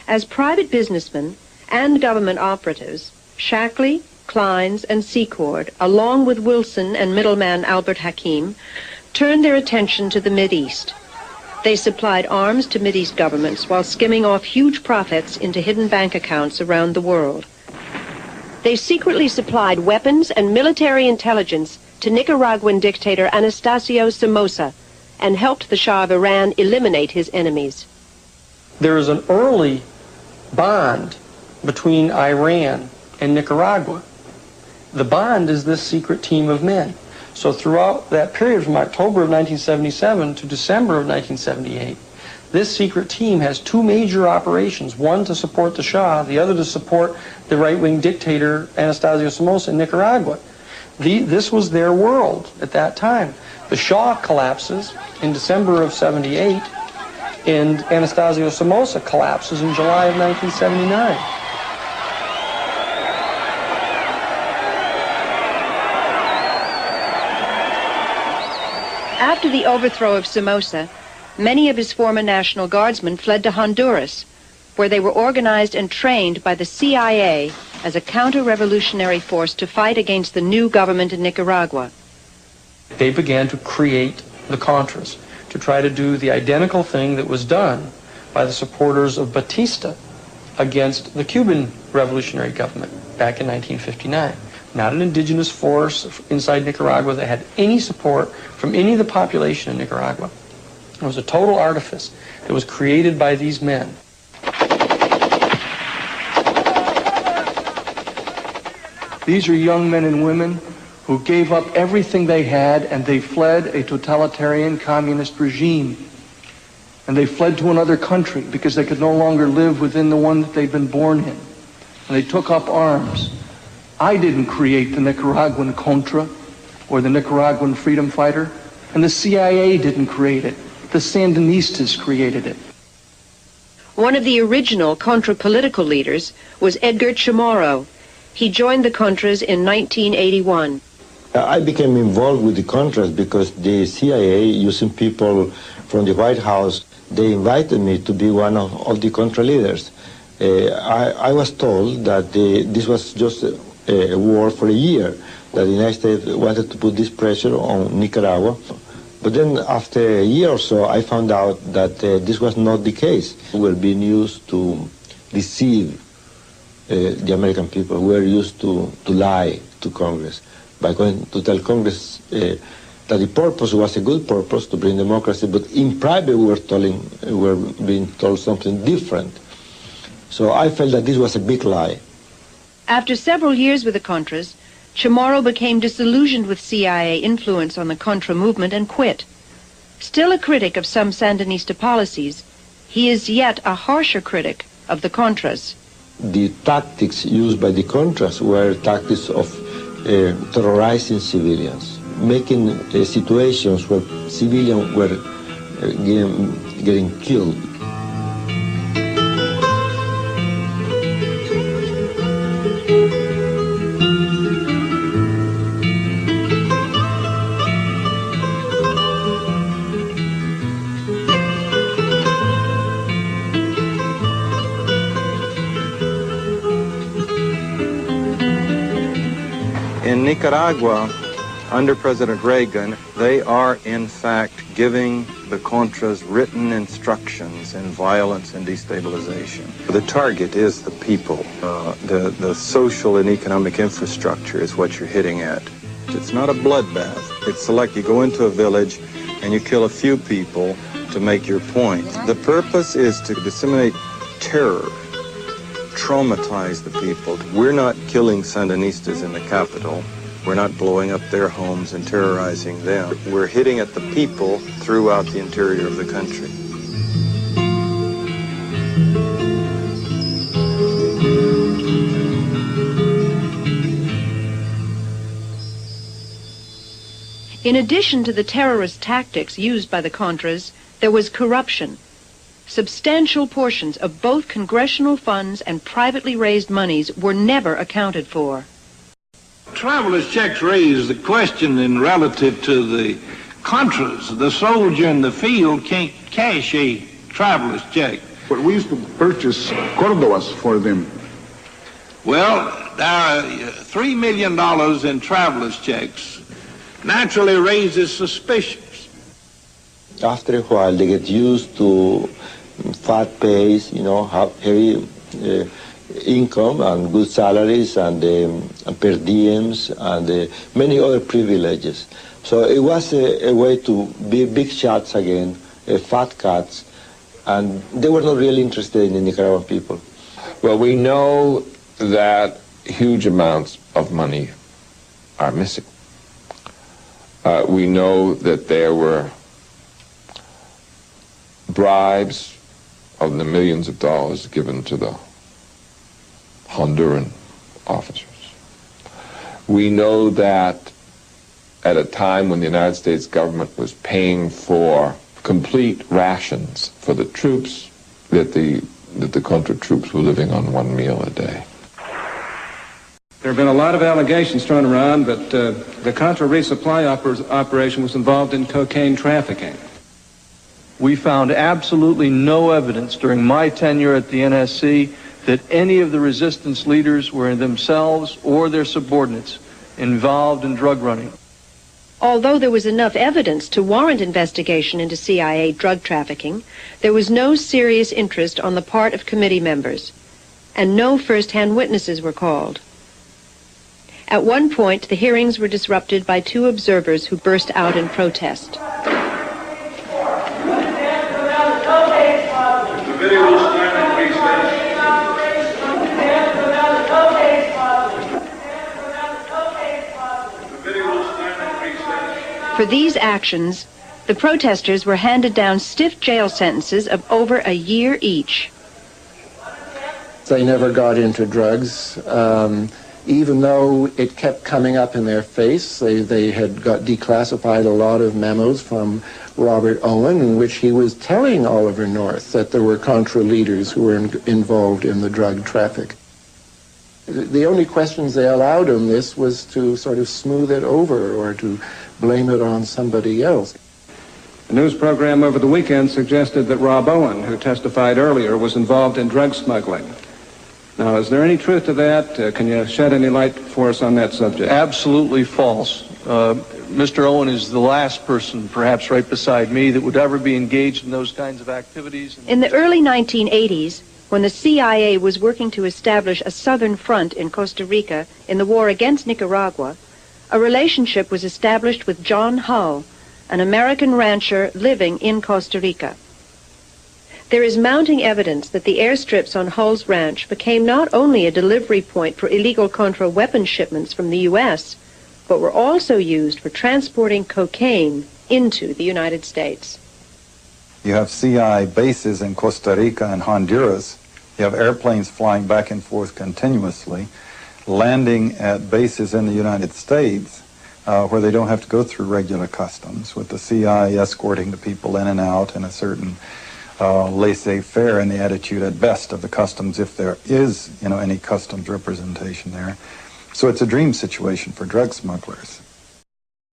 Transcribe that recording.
As private businessmen and government operatives, Shackley, Kleins, and Secord, along with Wilson and middleman Albert Hakim, turned their attention to the Mideast. They supplied arms to Mideast governments while skimming off huge profits into hidden bank accounts around the world. They secretly supplied weapons and military intelligence to Nicaraguan dictator Anastasio Somoza and helped the Shah of Iran eliminate his enemies. There is an early bond between Iran and Nicaragua. The bond is this secret team of men. So throughout that period from October of 1977 to December of 1978, this secret team has two major operations, one to support the Shah, the other to support the right-wing dictator Anastasio Somoza in Nicaragua. This was their world at that time. The Shah collapses in December of 78, and Anastasio Somoza collapses in July of 1979. After the overthrow of Somoza, many of his former National Guardsmen fled to Honduras, where they were organized and trained by the CIA as a counter-revolutionary force to fight against the new government in Nicaragua. They began to create the Contras, to try to do the identical thing that was done by the supporters of Batista against the Cuban revolutionary government back in 1959. Not an indigenous force inside Nicaragua that had any support from any of the population in Nicaragua. It was a total artifice that was created by these men. These are young men and women who gave up everything they had, and they fled a totalitarian communist regime. And they fled to another country because they could no longer live within the one that they'd been born in. And they took up arms. I didn't create the Nicaraguan Contra or the Nicaraguan freedom fighter, and the CIA didn't create it. The Sandinistas created it. One of the original Contra political leaders was Edgar Chamorro. He joined the Contras in 1981. I became involved with the Contras because the CIA, using people from the White House, they invited me to be one of the Contra leaders. I was told that this was just a war for a year, that the United States wanted to put this pressure on Nicaragua. But then after a year or so, I found out that this was not the case. We were being used to deceive the American people. We were used to lie to Congress by going to tell Congress that the purpose was a good purpose to bring democracy, but in private we were being told something different. So I felt that this was a big lie. After several years with the Contras, Chamorro became disillusioned with CIA influence on the Contra movement and quit. Still a critic of some Sandinista policies, he is yet a harsher critic of the Contras. The tactics used by the Contras were tactics of terrorizing civilians, making situations where civilians were getting killed. In Nicaragua, under President Reagan, they are in fact giving the Contras written instructions in violence and destabilization. The target is the people. The social and economic infrastructure is what you're hitting at. It's not a bloodbath. It's like you go into a village and you kill a few people to make your point. The purpose is to disseminate terror, traumatize the people. We're not killing Sandinistas in the capital. We're not blowing up their homes and terrorizing them. We're hitting at the people throughout the interior of the country. In addition to the terrorist tactics used by the Contras, there was corruption. Substantial portions of both congressional funds and privately raised monies were never accounted for. Traveler's checks raise the question in relative to the Contras. The soldier in the field can't cash a traveler's check. But we used to purchase Cordobas for them. Well, there are $3 million in traveler's checks naturally raises suspicions. After a while, they get used to fat pays, heavy income and good salaries and per diems and many other privileges. So it was a way to be big shots again, fat cats, and they were not really interested in the Nicaraguan people. Well, we know that huge amounts of money are missing. We know that there were bribes of the millions of dollars given to the Honduran officers. We know that at a time when the United States government was paying for complete rations for the troops, that the Contra troops were living on one meal a day. There have been a lot of allegations thrown around, but the Contra resupply operation was involved in cocaine trafficking. We found absolutely no evidence during my tenure at the NSC that any of the resistance leaders were themselves or their subordinates involved in drug running. Although there was enough evidence to warrant investigation into CIA drug trafficking, there was no serious interest on the part of committee members, and no first-hand witnesses were called. At one point, the hearings were disrupted by two observers who burst out in protest. The video will stand in recess. For these actions, the protesters were handed down stiff jail sentences of over a year each. They never got into drugs. Even though it kept coming up in their face, they had got declassified a lot of memos from Robert Owen in which he was telling Oliver North that there were Contra leaders who were involved in the drug traffic. The only questions they allowed him this was to sort of smooth it over or to blame it on somebody else. A news program over the weekend suggested that Rob Owen, who testified earlier, was involved in drug smuggling. Now, is there any truth to that? Can you shed any light for us on that subject? Absolutely false. Mr. Owen is the last person, perhaps right beside me, that would ever be engaged in those kinds of activities. In the early 1980s, when the CIA was working to establish a southern front in Costa Rica in the war against Nicaragua, a relationship was established with John Hull, an American rancher living in Costa Rica. There is mounting evidence that the airstrips on Hull's ranch became not only a delivery point for illegal Contra weapon shipments from the U.S., but were also used for transporting cocaine into the United States. You have CI bases in Costa Rica and Honduras. You have airplanes flying back and forth continuously, landing at bases in the United States where they don't have to go through regular customs, with the CI escorting the people in and out in a certain laissez-faire in the attitude at best of the customs, if there is, any customs representation there. So it's a dream situation for drug smugglers.